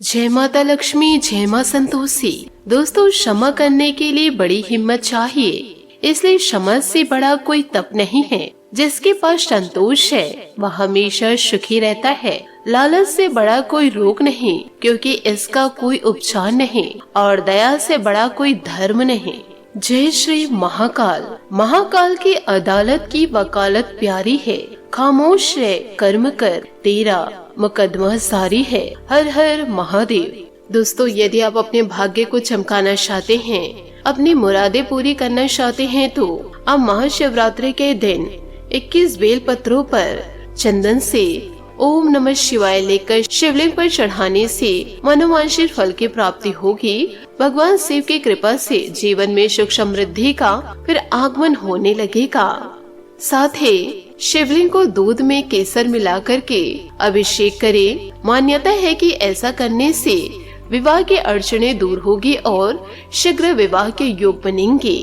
जय माता लक्ष्मी, जय माँ संतोषी। दोस्तों, क्षमा करने के लिए बड़ी हिम्मत चाहिए, इसलिए क्षमा से बड़ा कोई तप नहीं है। जिसके पास संतोष है वह हमेशा सुखी रहता है। लालच से बड़ा कोई रोग नहीं, क्योंकि इसका कोई उपचार नहीं, और दया से बड़ा कोई धर्म नहीं। जय श्री महाकाल। महाकाल की अदालत की वकालत प्यारी है। खामोश रह कर्म कर, तेरा मुकदमा सारी है। हर हर महादेव। दोस्तों, यदि आप अपने भाग्य को चमकाना चाहते हैं, अपनी मुरादें पूरी करना चाहते हैं, तो आप महाशिवरात्रि के दिन 21 बेल पत्रों पर चंदन से ओम नमः शिवाय लेकर शिवलिंग पर चढ़ाने से मनोवांछित फल की प्राप्ति होगी। भगवान शिव की कृपा से जीवन में सुख समृद्धि का फिर आगमन होने लगेगा। साथ ही शिवलिंग को दूध में केसर मिलाकर के अभिषेक करें। मान्यता है कि ऐसा करने से विवाह की अड़चनें दूर होगी और शीघ्र विवाह के योग बनेंगे।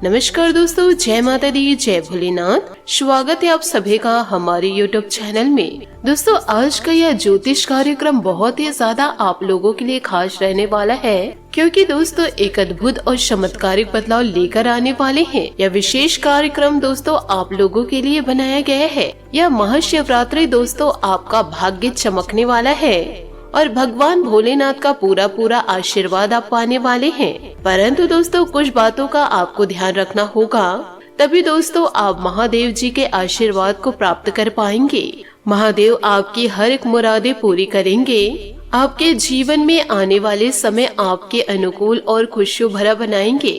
नमस्कार दोस्तों, जय माता दी, जय भोलेनाथ। स्वागत है आप सभी का हमारे YouTube चैनल में। दोस्तों, आज का यह ज्योतिष कार्यक्रम बहुत ही ज्यादा आप लोगों के लिए खास रहने वाला है, क्योंकि दोस्तों एक अद्भुत और चमत्कारिक बदलाव लेकर आने वाले हैं। यह विशेष कार्यक्रम दोस्तों आप लोगों के लिए बनाया गया है। यह महाशिवरात्रि दोस्तों आपका भाग्य चमकने वाला है और भगवान भोलेनाथ का पूरा आशीर्वाद आप पाने वाले हैं। परंतु दोस्तों कुछ बातों का आपको ध्यान रखना होगा, तभी दोस्तों आप महादेव जी के आशीर्वाद को प्राप्त कर पाएंगे। महादेव आपकी हर एक मुरादें पूरी करेंगे। आपके जीवन में आने वाले समय आपके अनुकूल और खुशियों भरा बनाएंगे।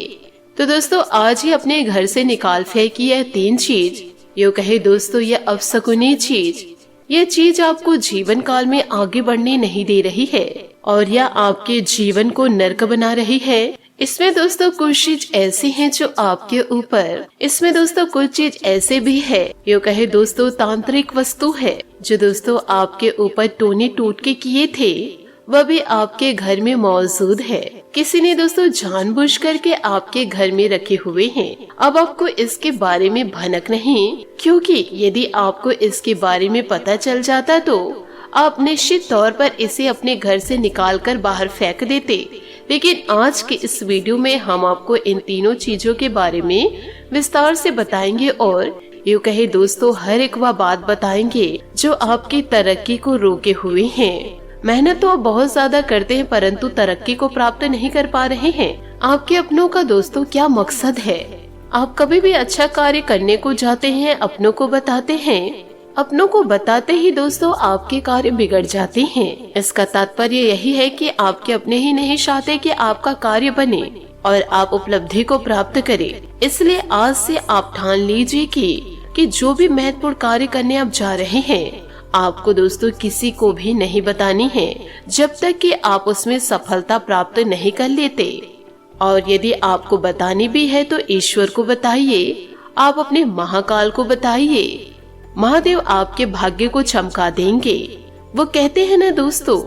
तो दोस्तों आज ही अपने घर से निकाल फेंकी यह 3 चीज, यूँ कहे दोस्तों यह अपशकुनी चीज। ये चीज आपको जीवन काल में आगे बढ़ने नहीं दे रही है और यह आपके जीवन को नर्क बना रही है। इसमें दोस्तों कुछ चीज ऐसी हैं जो आपके ऊपर, इसमें दोस्तों कुछ चीज ऐसे भी है, यूँ कहे दोस्तों तांत्रिक वस्तु है, जो दोस्तों आपके ऊपर टोने टूट के किए थे, वह भी आपके घर में मौजूद है। किसी ने दोस्तों जानबूझ करके आपके घर में रखे हुए हैं। अब आपको इसके बारे में भनक नहीं, क्योंकि यदि आपको इसके बारे में पता चल जाता तो आप निश्चित तौर पर इसे अपने घर से निकालकर बाहर फेंक देते। लेकिन आज के इस वीडियो में हम आपको इन तीनों चीजों के बारे में विस्तार से बताएंगे और यूँ कहे दोस्तों हर एक वह बात बताएंगे जो आपकी तरक्की को रोके हुए हैं। मेहनत तो आप बहुत ज्यादा करते हैं, परंतु तरक्की को प्राप्त नहीं कर पा रहे हैं। आपके अपनों का दोस्तों क्या मकसद है? आप कभी भी अच्छा कार्य करने को जाते हैं, अपनों को बताते हैं, अपनों को बताते ही दोस्तों आपके कार्य बिगड़ जाते हैं। इसका तात्पर्य यही है कि आपके अपने ही नहीं चाहते कि आपका कार्य बने और आप उपलब्धि को प्राप्त करें। इसलिए आज से आप ठान लीजिए कि जो भी महत्वपूर्ण कार्य करने आप जा रहे हैं, आपको दोस्तों किसी को भी नहीं बतानी है जब तक कि आप उसमें सफलता प्राप्त नहीं कर लेते। और यदि आपको बतानी भी है तो ईश्वर को बताइए, आप अपने महाकाल को बताइए। महादेव आपके भाग्य को चमका देंगे। वो कहते हैं ना दोस्तों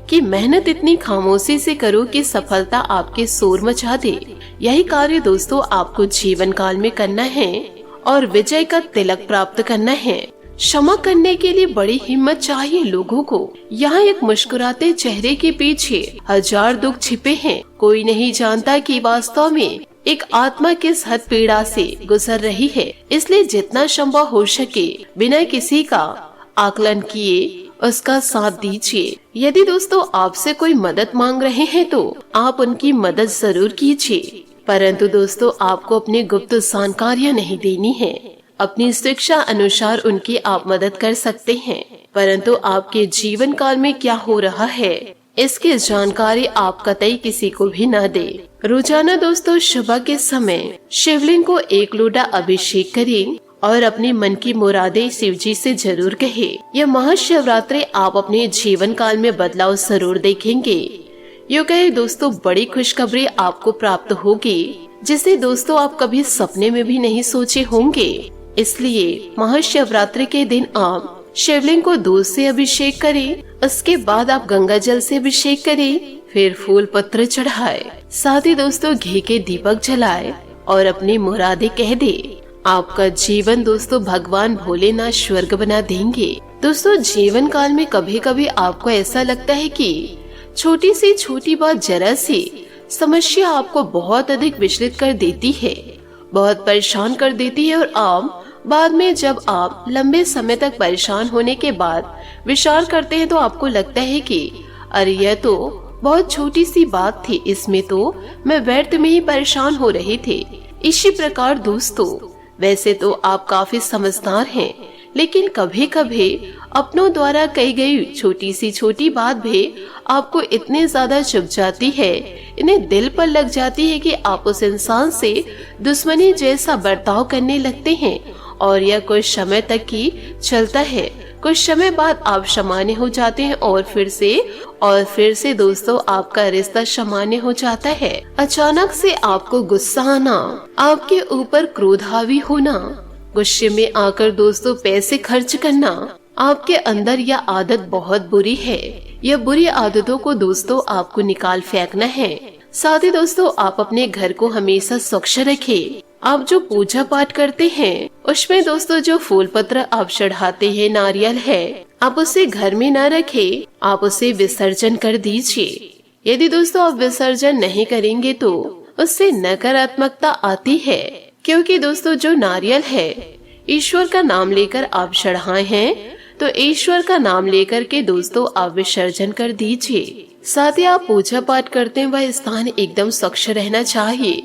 कि मेहनत इतनी खामोशी से करो कि सफलता आपके शोर मचा दे। यही कार्य दोस्तों आपको जीवन काल में करना है और विजय का तिलक प्राप्त करना है। क्षमा करने के लिए बड़ी हिम्मत चाहिए लोगों को। यहाँ एक मुस्कुराते चेहरे के पीछे हजार दुख छिपे हैं। कोई नहीं जानता कि वास्तव में एक आत्मा किस हद पीड़ा से गुजर रही है। इसलिए जितना संभव हो सके बिना किसी का आकलन किए उसका साथ दीजिए। यदि दोस्तों आपसे कोई मदद मांग रहे हैं तो आप उनकी मदद जरूर कीजिए, परंतु दोस्तों आपको अपने गुप्त जानकारियाँ नहीं देनी है। अपनी शिक्षा अनुसार उनकी आप मदद कर सकते हैं, परंतु आपके जीवन काल में क्या हो रहा है इसकी जानकारी आप कतई किसी को भी न दे। रोजाना दोस्तों सुबह के समय शिवलिंग को 1 लोटा अभिषेक करें और अपने मन की मुरादें शिव जी से जरूर कहे। यह महाशिवरात्रि आप अपने जीवन काल में बदलाव जरूर देखेंगे। यूँ कहे दोस्तों बड़ी खुशखबरी आपको प्राप्त होगी, जिसे दोस्तों आप कभी सपने में भी नहीं सोचे होंगे। इसलिए महाशिवरात्रि के दिन आप शिवलिंग को दूध से अभिषेक करें, उसके बाद आप गंगा जल से अभिषेक करें, फिर फूल पत्र चढ़ाए, साथ ही दोस्तों घी के दीपक जलाए और अपनी मुरादें कह दे। आपका जीवन दोस्तों भगवान भोलेनाथ स्वर्ग बना देंगे। दोस्तों जीवन काल में कभी कभी आपको ऐसा लगता है कि छोटी सी छोटी बात जरा सी समस्या आपको बहुत अधिक विचलित कर देती है, बहुत परेशान कर देती है। और आप बाद में जब आप लंबे समय तक परेशान होने के बाद विचार करते हैं तो आपको लगता है कि अरे यह तो बहुत छोटी सी बात थी, इसमें तो मैं व्यर्थ में ही परेशान हो रही थी। इसी प्रकार दोस्तों, वैसे तो आप काफी समझदार हैं, लेकिन कभी कभी अपनों द्वारा कही गई छोटी सी छोटी बात भी आपको इतने ज्यादा चुभ जाती है, इन्हें दिल पर लग जाती है कि आप उस इंसान से दुश्मनी जैसा बर्ताव करने लगते हैं। और यह कुछ समय तक ही चलता है। कुछ समय बाद आप सामान्य हो जाते हैं और फिर से दोस्तों आपका रिश्ता सामान्य हो जाता है। अचानक से आपको गुस्सा आना, आपके ऊपर क्रोध हावी होना, गुस्से में आकर दोस्तों पैसे खर्च करना, आपके अंदर यह आदत बहुत बुरी है। यह बुरी आदतों को दोस्तों आपको निकाल फेंकना है। साथ ही दोस्तों आप अपने घर को हमेशा स्वच्छ रखें। आप जो पूजा पाठ करते हैं उसमें दोस्तों जो फूल पत्र आप चढ़ाते हैं, नारियल है, आप उसे घर में न रखें, आप उसे विसर्जन कर दीजिए। यदि दोस्तों आप विसर्जन नहीं करेंगे तो उससे नकारात्मकता आती है, क्योंकि दोस्तों जो नारियल है ईश्वर का नाम लेकर आप चढ़ाए हैं, तो ईश्वर का नाम लेकर के दोस्तों आप विसर्जन कर दीजिए। साथ ही आप पूजा पाठ करते हैं वह स्थान एकदम स्वच्छ रहना चाहिए।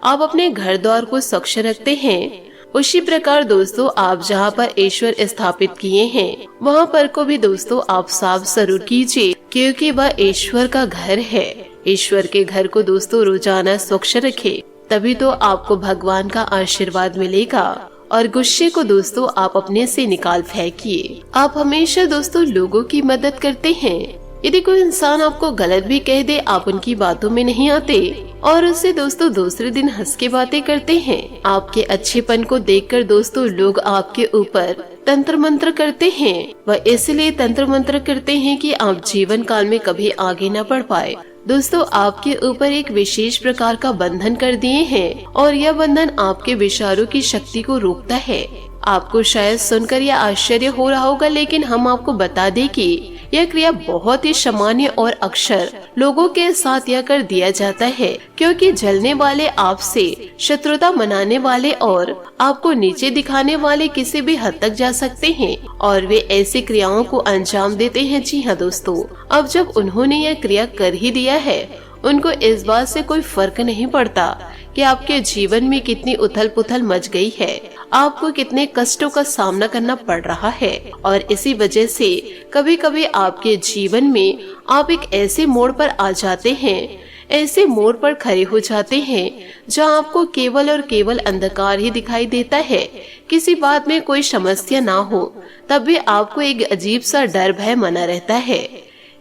आप अपने घर द्वार को स्वच्छ रखते हैं, उसी प्रकार दोस्तों आप जहाँ पर ईश्वर स्थापित किए हैं वहाँ पर को भी दोस्तों आप साफ जरूर कीजिए, क्योंकि वह ईश्वर का घर है। ईश्वर के घर को दोस्तों रोजाना स्वच्छ रखें, तभी तो आपको भगवान का आशीर्वाद मिलेगा। और गुस्से को दोस्तों आप अपने से निकाल फेंकिए। आप हमेशा दोस्तों लोगों की मदद करते हैं। यदि कोई इंसान आपको गलत भी कह दे, आप उनकी बातों में नहीं आते और उससे दोस्तों दूसरे दिन हंस के बातें करते हैं। आपके अच्छेपन को देखकर दोस्तों लोग आपके ऊपर तंत्र मंत्र करते हैं। वह इसलिए तंत्र मंत्र करते हैं कि आप जीवन काल में कभी आगे न बढ़ पाए। दोस्तों आपके ऊपर एक विशेष प्रकार का बंधन कर दिए हैं और यह बंधन आपके विचारों की शक्ति को रोकता है। आपको शायद सुनकर यह आश्चर्य हो रहा होगा, लेकिन हम आपको बता दें कि यह क्रिया बहुत ही सामान्य और अक्सर लोगों के साथ यह कर दिया जाता है, क्योंकि जलने वाले आपसे शत्रुता मनाने वाले और आपको नीचे दिखाने वाले किसी भी हद तक जा सकते हैं और वे ऐसी क्रियाओं को अंजाम देते हैं। जी हाँ दोस्तों, अब जब उन्होंने यह क्रिया कर ही दिया है, उनको इस बात से कोई फर्क नहीं पड़ता कि आपके जीवन में कितनी उथल पुथल मच गई है, आपको कितने कष्टों का सामना करना पड़ रहा है। और इसी वजह से कभी कभी आपके जीवन में आप एक ऐसे मोड़ पर आ जाते हैं, ऐसे मोड़ पर खड़े हो जाते हैं जहां आपको केवल और केवल अंधकार ही दिखाई देता है। किसी बात में कोई समस्या ना हो तब भी आपको एक अजीब सा डर भय बना रहता है।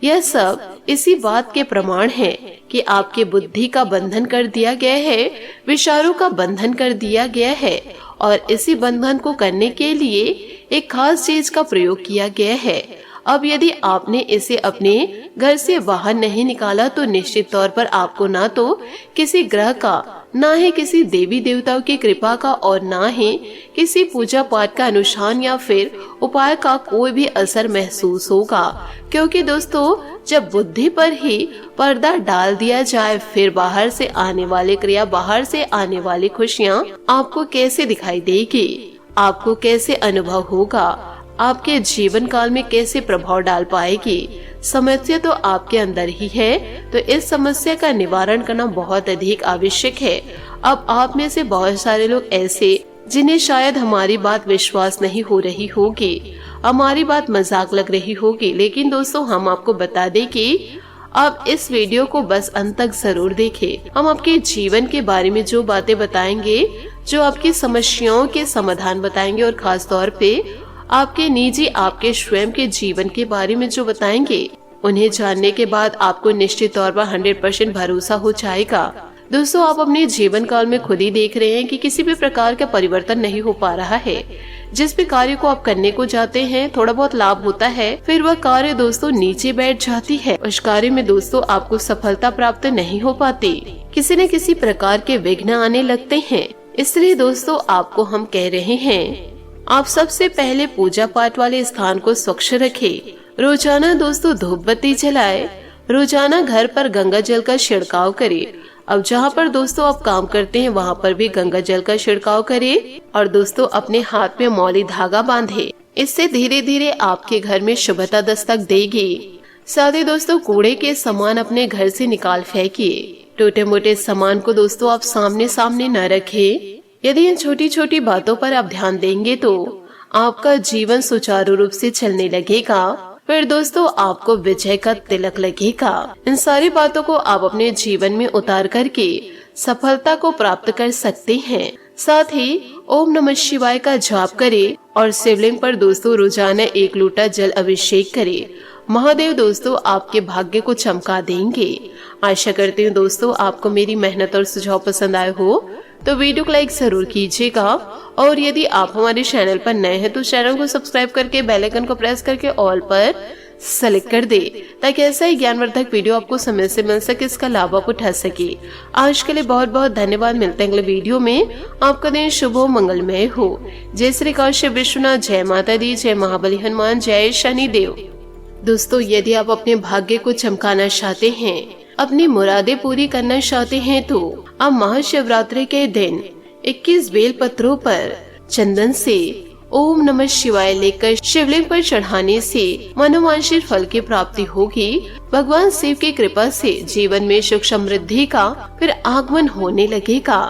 यह सब इसी बात के प्रमाण है कि आपके बुद्धि का बंधन कर दिया गया है, विचारों का बंधन कर दिया गया है और इसी बंधन को करने के लिए एक खास चीज का प्रयोग किया गया है। अब यदि आपने इसे अपने घर से बाहर नहीं निकाला तो निश्चित तौर पर आपको ना तो किसी ग्रह का, ना ही किसी देवी देवताओं की कृपा का और ना ही किसी पूजा पाठ का अनुष्ठान या फिर उपाय का कोई भी असर महसूस होगा। क्योंकि दोस्तों जब बुद्धि पर ही पर्दा डाल दिया जाए, फिर बाहर से आने वाली क्रिया, बाहर से आने वाली खुशियाँ आपको कैसे दिखाई देगी, आपको कैसे अनुभव होगा, आपके जीवन काल में कैसे प्रभाव डाल पाएगी। समस्या तो आपके अंदर ही है, तो इस समस्या का निवारण करना बहुत अधिक आवश्यक है। अब आप में से बहुत सारे लोग ऐसे जिन्हें शायद हमारी बात विश्वास नहीं हो रही होगी, हमारी बात मजाक लग रही होगी, लेकिन दोस्तों हम आपको बता दें कि आप इस वीडियो को बस अंत तक जरूर देखें। हम आपके जीवन के बारे में जो बातें बताएंगे, जो आपकी समस्याओं के समाधान बताएंगे और खास तौर पे आपके निजी, आपके स्वयं के जीवन के बारे में जो बताएंगे, उन्हें जानने के बाद आपको निश्चित तौर पर 100% भरोसा हो जाएगा। दोस्तों आप अपने जीवन काल में खुद ही देख रहे हैं कि किसी भी प्रकार का परिवर्तन नहीं हो पा रहा है। जिस भी कार्य को आप करने को जाते हैं थोड़ा बहुत लाभ होता है, फिर वह कार्य दोस्तों नीचे बैठ जाती है। उस कार्य में दोस्तों आपको सफलता प्राप्त नहीं हो पाती, किसी न किसी प्रकार के विघ्न आने लगते हैं। इसलिए दोस्तों आपको हम कह रहे हैं, आप सबसे पहले पूजा पाठ वाले स्थान को स्वच्छ रखें। रोजाना दोस्तों धूप बत्ती जलाए, रोजाना घर पर गंगा जल का छिड़काव करें। अब जहाँ पर दोस्तों आप काम करते हैं वहाँ पर भी गंगा जल का छिड़काव करें और दोस्तों अपने हाथ में मौली धागा बांधे। इससे धीरे धीरे आपके घर में शुभता दस्तक देगी। साथ ही दोस्तों कूड़े के सामान अपने घर से निकाल फेंकिए। टूटे मोटे सामान को दोस्तों आप सामने सामने न रखें। यदि इन छोटी छोटी बातों पर आप ध्यान देंगे तो आपका जीवन सुचारू रूप से चलने लगेगा। फिर दोस्तों आपको विजय का तिलक लगेगा। इन सारी बातों को आप अपने जीवन में उतार करके सफलता को प्राप्त कर सकते हैं। साथ ही ओम नमः शिवाय का जाप करें और शिवलिंग पर दोस्तों रोजाना 1 लोटा जल अभिषेक करें। महादेव दोस्तों आपके भाग्य को चमका देंगे। आशा करती हूँ दोस्तों आपको मेरी मेहनत और सुझाव पसंद आए हो तो वीडियो को लाइक जरूर कीजिएगा और यदि आप हमारे चैनल पर नए हैं तो चैनल को सब्सक्राइब करके बेल आइकन को प्रेस करके ऑल पर सेलेक्ट कर दे ताकि ऐसा ही ज्ञानवर्धक वीडियो आपको समय से मिल सके, इसका लाभ आप उठा सके। आज के लिए बहुत बहुत धन्यवाद। मिलते हैं अगले वीडियो में। आपका दिन शुभ हो, मंगलमय हो। जय श्री काशी विश्वनाथ, जय माता दी, जय महाबली हनुमान, जय शनि देव। दोस्तों यदि आप अपने भाग्य को चमकाना चाहते हैं, अपनी मुरादें पूरी करना चाहते हैं तो आप महाशिवरात्रि के दिन 21 बेल पत्रों पर चंदन से ओम नमः शिवाय लेकर शिवलिंग पर चढ़ाने से मनोवांछित फल की प्राप्ति होगी। भगवान शिव की कृपा से जीवन में सुख समृद्धि का फिर आगमन होने लगेगा।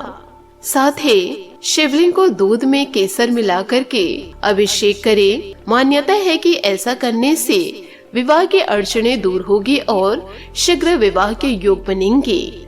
साथ ही शिवलिंग को दूध में केसर मिला करके अभिषेक करें। मान्यता है कि ऐसा करने से विवाह की अड़चनें दूर होगी और शीघ्र विवाह के योग बनेंगे।